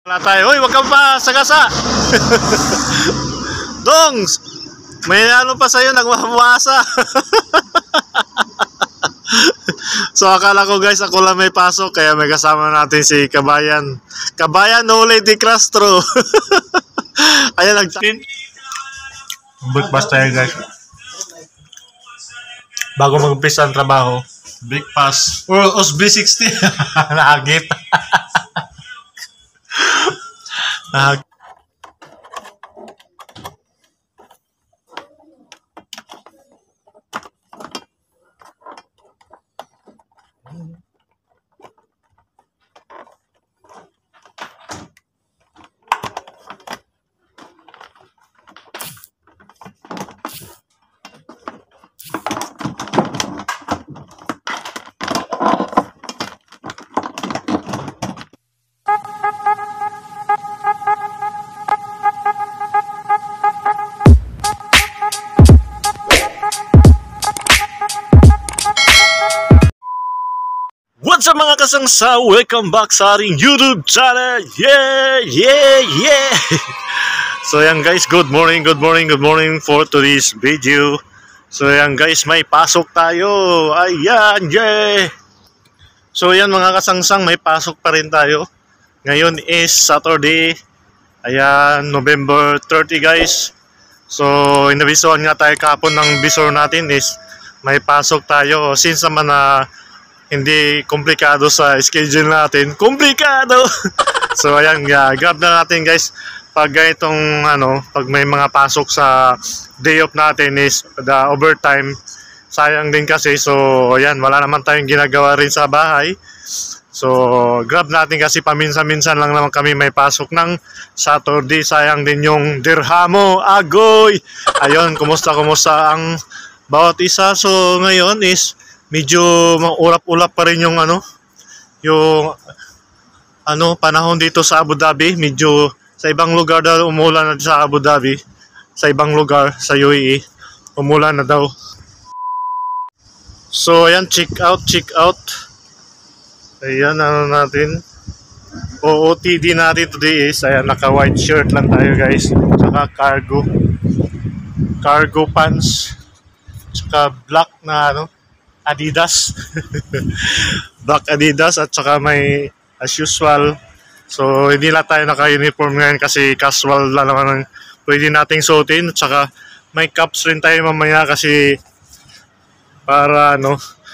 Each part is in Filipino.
Wala tayo. Uy, wag kang pa sagasa. Dongs, may ano pa sa'yo, nagmamasa. So akala ko guys, ako lang may pasok, kaya may kasama natin si Kabayan. Kabayan, no Lady Castro. Ayan, breakfast tayo guys. Bago mag-umpisa ang trabaho, breakfast. Os B60. Nahagip. What's up mga kasangsa? Welcome back sa ating YouTube channel. Yeah. So yan guys, good morning for today's video. So yan guys, may pasok tayo. Ayan, yeah. So yan mga kasangsang, may pasok pa rin tayo. Ngayon is Saturday. Ayan, November 30 guys. So inabisuhan nga tayo kahapon ng bisor natin is may pasok tayo. Since naman na hindi komplikado sa schedule natin. Komplikado! So ayan, grab na natin guys. Pag ganitong pag may mga pasok sa day off natin is the overtime. Sayang din kasi. So ayan, wala naman tayong ginagawa rin sa bahay. So grab natin kasi paminsan-minsan lang naman kami may pasok ng Saturday. Sayang din yung dirhamo. Agoy! Ayun, kumusta ang bawat isa. So ngayon is medyo ulap-ulap pa rin yung panahon dito sa Abu Dhabi. Medyo sa ibang lugar daw umulan na sa Abu Dhabi. Sa ibang lugar sa UAE umulan na daw. So ayan, check out. Ayan, natin. OOTD natin today is ayan, naka white shirt lang tayo guys. Tsaka cargo pants. Tsaka black na Adidas. Black Adidas at saka may as usual. So hindi lang tayo naka-uniform ngayon kasi casual lang naman ang pwede nating suotin. At saka may caps rin tayo mamaya kasi para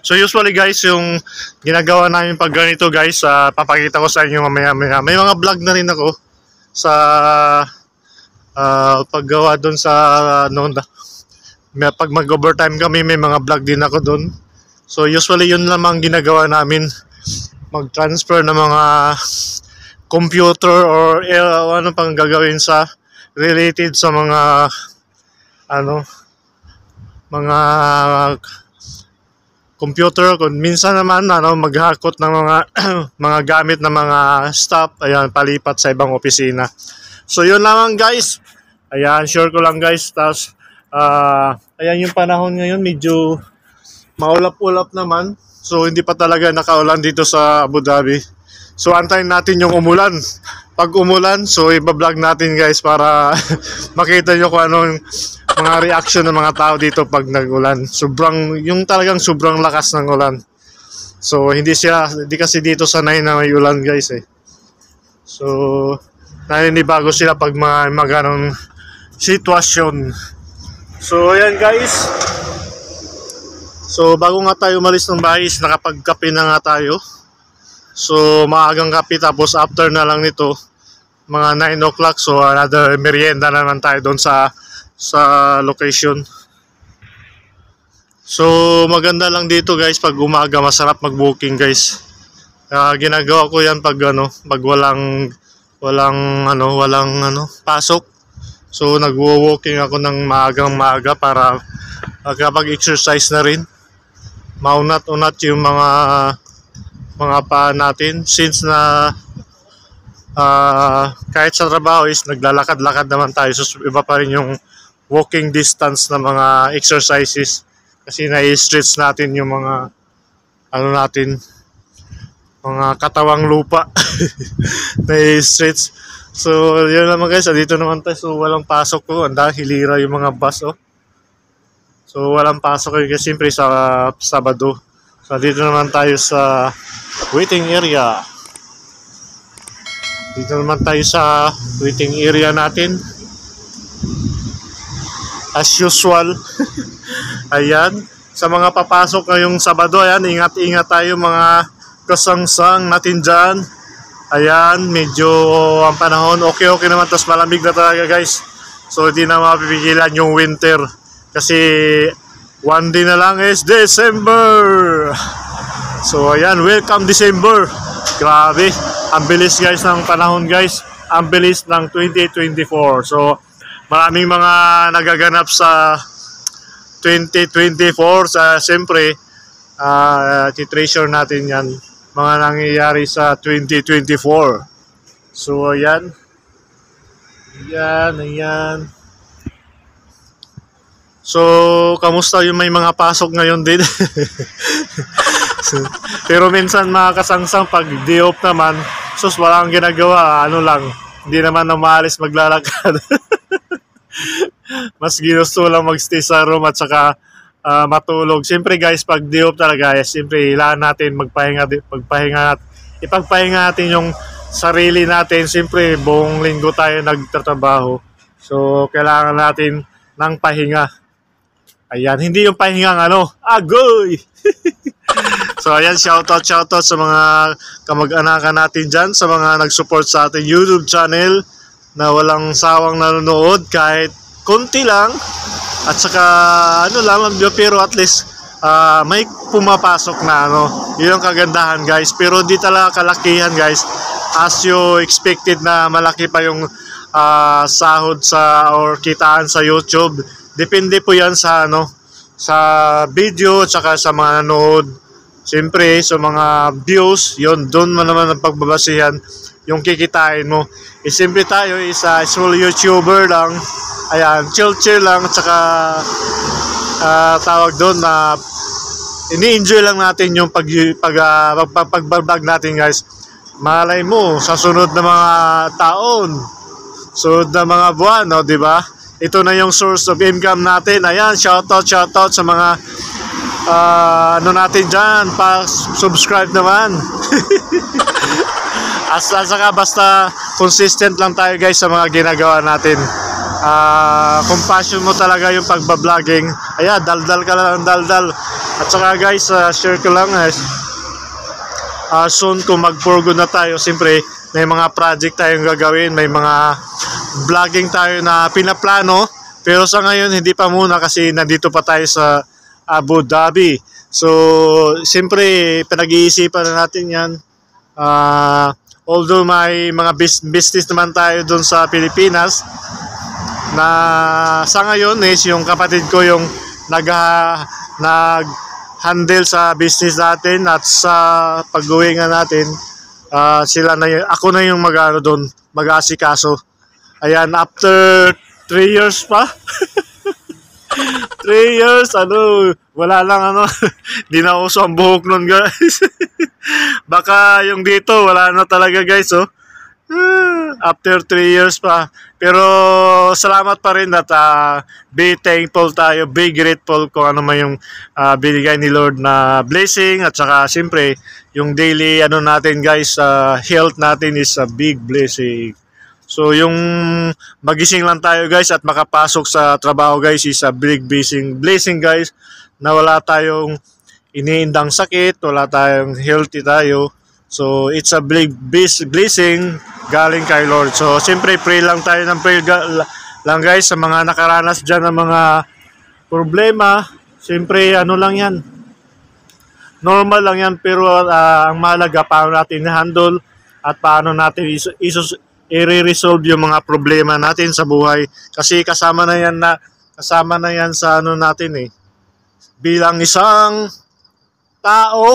So usually guys, yung ginagawa namin pag ganito guys, papakita ko sa inyo mamaya. May mga vlog na rin ako sa paggawa doon sa pag mag-overtime kami, may mga vlog din ako doon. So usually yun lamang ginagawa namin, mag-transfer ng mga computer or ano pang gagawin sa related sa mga mga computer. Kung minsan naman maghakot ng mga mga gamit ng mga staff, ayan, palipat sa ibang opisina. So yun lamang guys. Ayan, share ko lang guys. Tapos ayan yung panahon ngayon, medyo maulap-ulap naman. So hindi pa talaga nakaulan dito sa Abu Dhabi. So antayin natin yung umulan. Pag umulan, so iba-vlog natin guys para makita nyo kung anong mga reaction ng mga tao dito pag nag-ulan. Talagang sobrang lakas ng ulan. So hindi kasi dito sanay na may ulan guys eh. So naninibago sila pag mga ganong sitwasyon. So ayan guys. So bago nga tayo umalis ng bahay, nakapagkape na nga tayo. So maagang kape, tapos after na lang nito mga 9 o'clock. So another merienda naman tayo doon sa location. So maganda lang dito guys pag umaga, masarap mag-booking guys. Ginagawa ko yan pag walang pasok. So nagwo-walking ako ng maaga para kapag-exercise na rin. Maunat-unat yung mga paa natin. Since na kahit sa trabaho is naglalakad-lakad naman tayo. So iba pa rin yung walking distance na mga exercises. Kasi na-stretch natin yung mga mga katawang lupa na streets. So yun naman guys, dito naman tayo. So walang pasok ko, ang hilira yung mga bus oh. So walang pasok yun kasi siyempre sa Sabado. So dito naman tayo sa waiting area. Dito naman tayo sa waiting area natin. As usual. Ayan. Sa mga papasok ngayong Sabado, ayan, ingat-ingat tayo mga kasangsang natin dyan. Ayan, medyo ang panahon, okay naman. Tapos malamig na talaga guys. So hindi na mapipigilan yung winter. Kasi one day na lang is December. So ayan, welcome December. Grabe, ang bilis guys ng panahon guys. Ang bilis ng 2024. So maraming mga nagaganap sa 2024. Sa siyempre, titreasure natin yan. Mga nangyayari sa 2024. So ayan. Ayan. So, kamusta yung may mga pasok ngayon din? Pero minsan mga kasangsang pag day off naman, sus walang ginagawa, ano lang, hindi naman na maalis maglalakad. Mas ginusto lang magstay sa room at saka matulog. Siyempre guys, pag day off talaga, siyempre ilaan natin ipagpahinga natin yung sarili natin. Siyempre buong linggo tayo nagtatrabaho. So, kailangan natin ng pahinga. Ayan, hindi yung pahingang agoy! So ayan, shoutout sa mga kamag-anakan natin dyan, sa mga nag-support sa ating YouTube channel na walang sawang nanonood kahit konti lang. At saka pero at least may pumapasok na yun ang kagandahan guys. Pero di talaga kalakihan guys, as you expected na malaki pa yung sahod or kitaan sa YouTube. Depende po yan sa sa video at saka sa mga nanood. Siyempre sa mga views, yon doon mo naman ang pagbabasihan yung kikitain mo. Siyempre tayo is small YouTuber lang. Ayan, chill lang at saka tawag doon na ini-enjoy lang natin yung pag-vlog natin guys. Malay mo sa sunod na mga taon, sunod na mga buwan, di ba? Ito na yung source of income natin. Ayan, shoutout sa mga natin dyan. Pa-subscribe naman. Saka basta consistent lang tayo guys sa mga ginagawa natin. Kung passion mo talaga yung pagbabloging, ayan, daldal ka lang, daldal. At saka guys, share ko lang guys. Soon kung mag-forgo na tayo, siyempre may mga project tayong gagawin, may mga vlogging tayo na pinaplano, pero sa ngayon hindi pa muna kasi nandito pa tayo sa Abu Dhabi. So siyempre pinag-iisipan na natin yan. Although may mga business naman tayo doon sa Pilipinas na sa ngayon is yung kapatid ko yung nag-handle sa business natin at sa pag-uwi nga natin. Ako na yung mag-aasikaso. Ayan, after 3 years pa. 3 years, wala lang di na uso ang buhok nun guys. Baka yung dito, wala na talaga guys after 3 years pa. Pero salamat pa rin at be thankful tayo, be grateful kung ano man yung binigay ni Lord na blessing. At saka siyempre, yung daily natin guys, health natin is a big blessing. So yung magising lang tayo guys at makapasok sa trabaho guys is a big blessing guys, na wala tayong iniindang sakit, wala tayong healthy tayo. So it's a big blessing galing kay Lord. So siyempre pray lang tayo ng pray lang guys sa mga nakaranas dyan ng mga problema. Siyempre lang yan, normal lang yan, pero ang mahalaga paano natin i-handle at paano natin i-resolve yung mga problema natin sa buhay. Kasi kasama na yan sa natin bilang isang tao.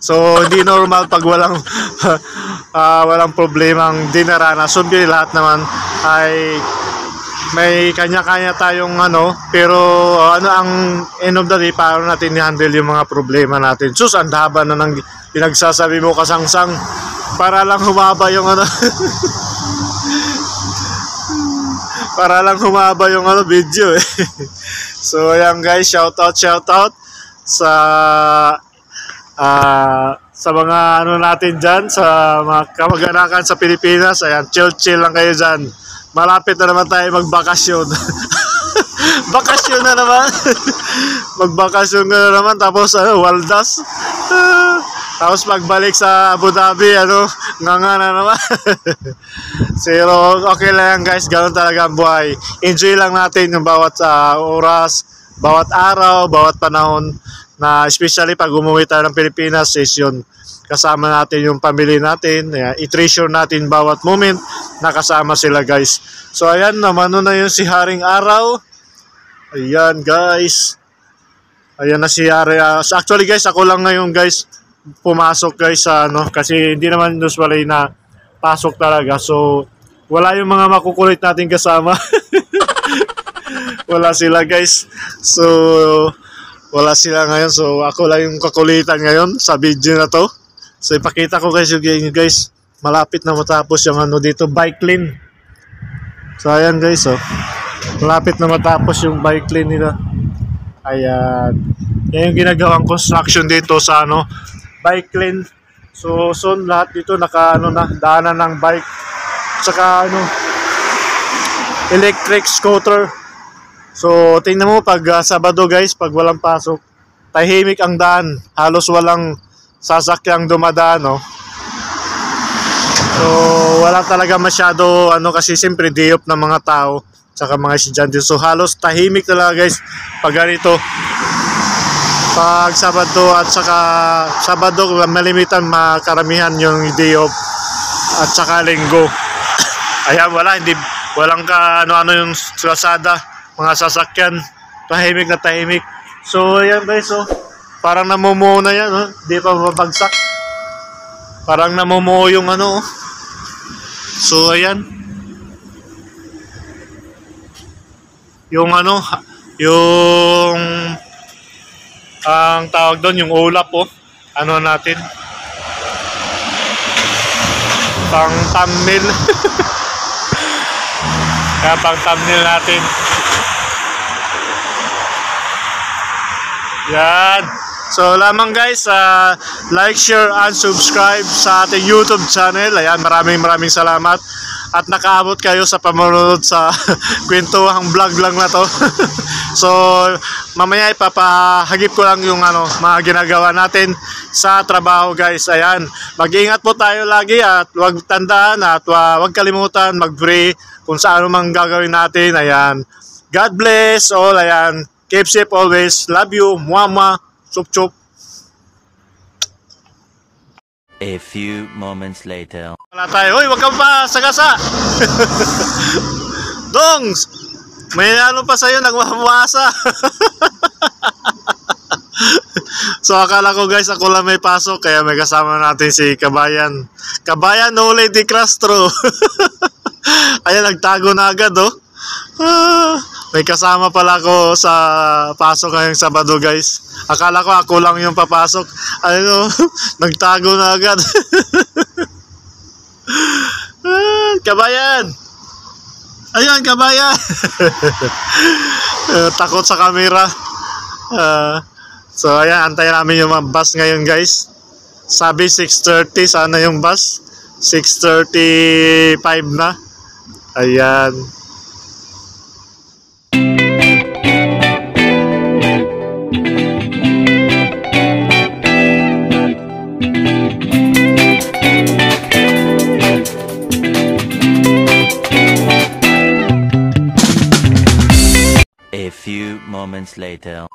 So hindi normal pag walang walang problemang dinaranas. So lahat naman ay may kanya-kanya tayong ano, pero ano ang end of the day, paano natin i-handle yung mga problema natin. Sus, ang haba na ng pinagsasabi mo, kasangsang, para lang humaba yung ano. Para lang humaba yung ano video eh. So ayan guys, shout out sa mga ano natin dyan, sa mga kamag-anakan sa Pilipinas. Ayan, chill lang kayo dyan. Malapit na naman tayo magbakasyon. Bakasyon na naman. Magbakasyon na naman, tapos ano, waldas. Tapos pagbalik sa Abu Dhabi, ano, nga na naman. Pero okay lang yan guys, ganoon talaga ang buhay. Enjoy lang natin yung bawat oras, bawat araw, bawat panahon. Na especially pag umuwi tayo ng Pilipinas, is yun, kasama natin yung pamilya natin. I-treasure natin bawat moment na kasama sila guys. So ayan, namano na yun si Haring Araw. Ayan guys. Ayan na si Haring Araw. Actually guys, ako lang ngayon guys pumasok guys sa ano, kasi hindi naman usually na pasok talaga. So wala yung mga makukulit natin kasama. Wala sila guys. So wala sila ngayon. So ako lang yung kakulitan ngayon sa video na to. So ipakita ko guys yung guys, malapit na matapos yung ano dito, bike lane. So ayan guys, oh, malapit na matapos yung bike lane nila. Ayan, yan yung ginagawang construction dito sa ano, bike lane. So soon lahat dito naka ano na, daanan ng bike, tsaka ano, electric scooter. So tingnan mo pag Sabado guys, pag walang pasok, tahimik ang daan, halos walang sasakyang dumadaan, no? So wala talaga masyado ano, kasi siyempre day off ng mga tao tsaka mga estudyante. So halos tahimik talaga guys pag ganito, pag Sabado at saka Sabado malimitan, makaramihan yung day off at saka Linggo. Ayan, walang ka ano yung kalsada, mga sasakyan, tahimik na tahimik. So ayan guys, oh, parang namumuo na yan, oh. Di pa babagsak, parang namumuo yung ano, oh. So ayan, yung ano, yung ang tawag doon, yung ulap, oh, ano natin, pang thumbnail. Kaya pang thumbnail natin. Yan. So lamang guys, like, share, and subscribe sa ating YouTube channel. Ayan, maraming salamat. At nakaabot kayo sa pamanood sa kwentuhang vlog lang na to. So mamaya ipapahagip ko lang yung ano, mga ginagawa natin sa trabaho guys. Ayan, mag-iingat po tayo lagi at huwag tandaan at huwag kalimutan mag-pray kung saan mang gagawin natin. Ayan, God bless all. Ayan, keep safe always. Love you. Mwah. Chup chup. A few moments later. Wala tayo. Hoy, wag kang pa sagasa. Dongs, may ano pa sa'yo, nagmamasa. So akala ko guys, ako lang may pasok, kaya may kasama natin si Kabayan. Kabayan, no Lady Castro. Ayan, nagtago na agad, oh. May kasama pala ko sa pasok ngayong Sabado guys. Akala ko ako lang yung papasok. Ano, nagtago na agad. Kabayan! Ayan, Kabayan! Takot sa camera. So ayan, antayin namin yung bus ngayon guys. Sabi 6:30 sana yung bus. 6:35 na. Ayan. A few moments later.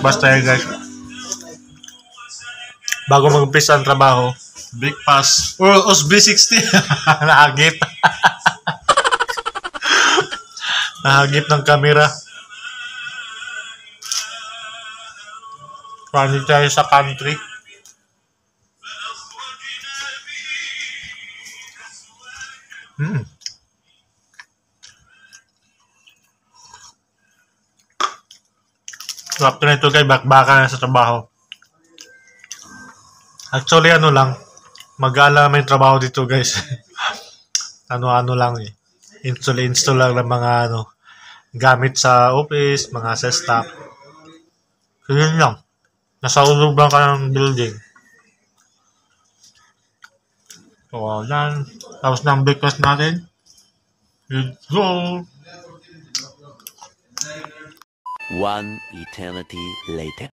breakfast tayo guys. Bago mag-umpisa ang trabaho, breakfast. Os B60. Nahagip. Nahagip ng camera. Paano tayo sa country? So after nito guys, bakbaka na sa trabaho. Actually ano lang, mag-aala naman yung trabaho dito guys. ano lang eh. Install lang ng mga gamit sa office, mga sa staff. So yun lang. Nasa ulog lang ka ng building. So yan. Tapos na ang breakfast natin. Let's go! One eternity later.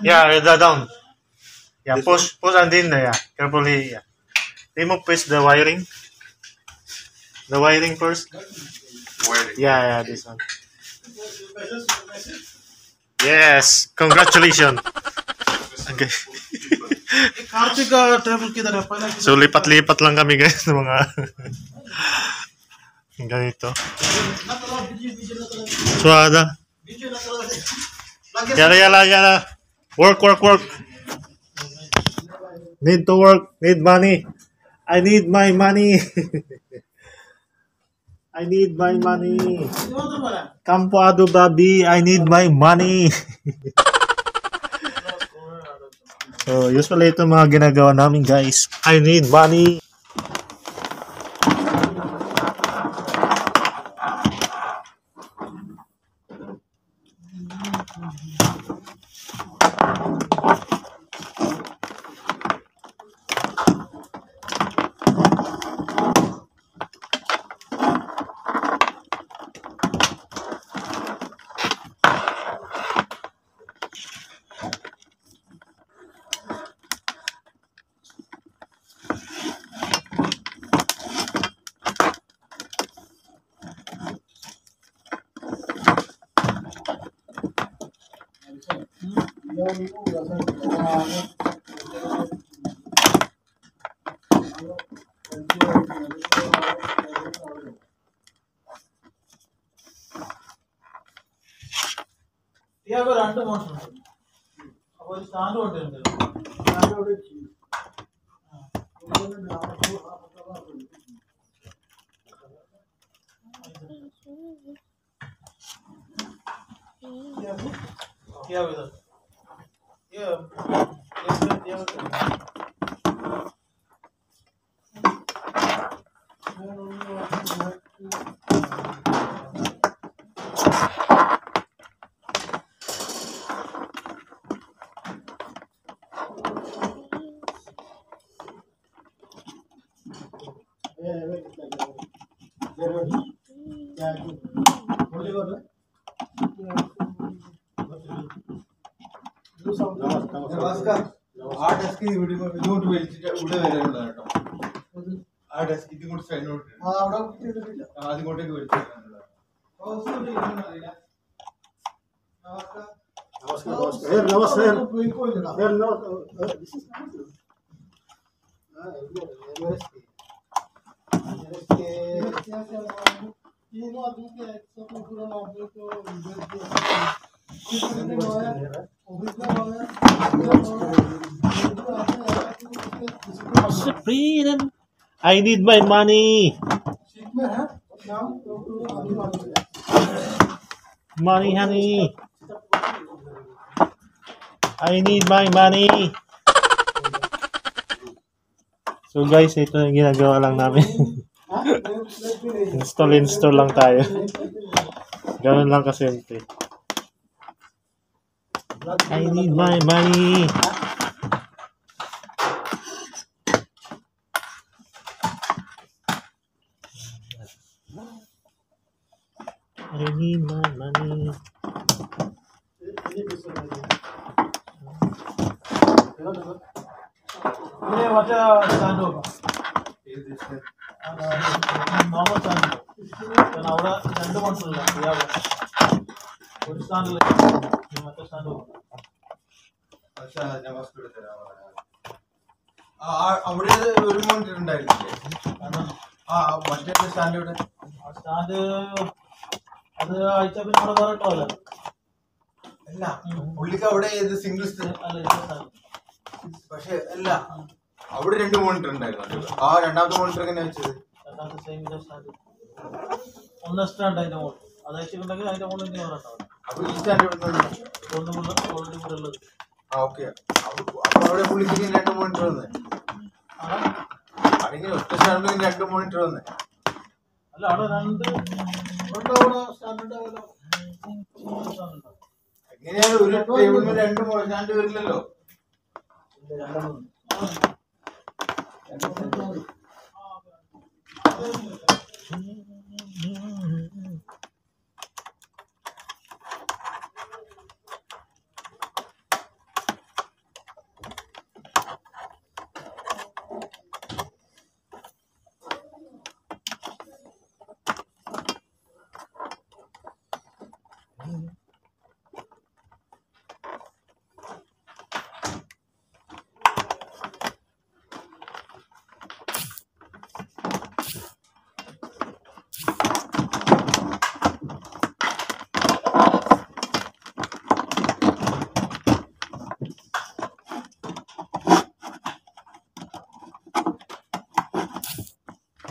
Yeah, down. Yeah, push and in there. Yeah, carefully. Yeah. Remove first the wiring. The wiring first. Wiring. Yeah, this one. Yes, congratulations. Okay. So lipat-lipat lang kami guys ng mga ganito. So ada. Yala. Work. Need to work. Need money. I need my money. I need my money. Come po Abu Dhabi. I need my money. So, usually ito mga ginagawa namin guys. I need money. the freedom. I need my money. Money, honey. I need my money. So guys, ito yung ginagawa lang namin. Install lang tayo. Ganun lang kasimple. I need my money. I need my money. അവിടെ ഒരു മോണിറ്റർ ഉണ്ടായിരുന്നില്ലേ? മറ്റേ സ്റ്റാൻഡ് ഇവിടെ സ്റ്റാൻഡ് അത് അയച്ച പിന്നെ അവിടെ വേറെ ഇട്ടോല്ലോ. അല്ല പുള്ളിക്ക് അവിടെ സിംഗിൾ പക്ഷെ അല്ല അവിടെ 2 മോണിറ്റർ ഉണ്ടായിരുന്നു. ആ രണ്ടാമത്തെ മോണിറ്റർ എങ്ങനെ വെച്ചത്? രണ്ടാമത്തെ സെയിം സ്റ്റാൻഡ് ഒന്ന് സ്റ്റാൻഡ് അതിന്റെ മുകളിൽ അത് അയച്ചിട്ടുണ്ടെങ്കിൽ അതിന്റെ മുകളിൽ ഇനി വേറെ ഉണ്ടാവും. അപ്പൊ ഈ സ്റ്റാൻഡ് ഓൾറെഡി കൂടെ ഉള്ളത്. ഓക്കെ. അപ്പൊ അവിടെ പുള്ളിക്ക് 2 മോണിറ്റർ വന്നേ അല്ലെങ്കിൽ ഒറ്റ സ്റ്റാൻഡിൽ 2 മോണിറ്റർ വന്നേ അല്ല അവിടെ 2 സ്റ്റാൻഡ് ഉണ്ടാവുമല്ലോ. എങ്ങനെയാണ് ഒരു ടേബിളിൽ 2 സ്റ്റാൻഡ് വരില്ലല്ലോ.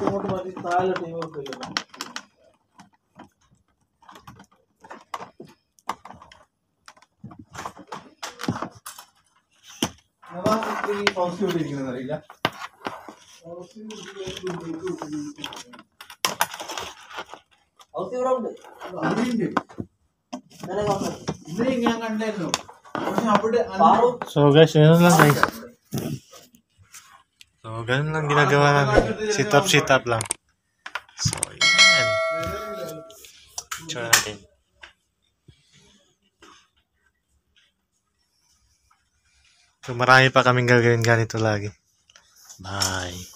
ഇങ്ങോട്ട് മാറ്റി താഴെ ടീം വെക്കില്ല. അറിയില്ല. ഇന്നലെ ഞാൻ കണ്ടായിരുന്നു. പക്ഷെ അവിടെ So guys, yun lang guys. So ganun lang ginagawa namin. Sit up lang. So yan. Picture natin. So marami pa kaming gagawin ganito lagi. Bye.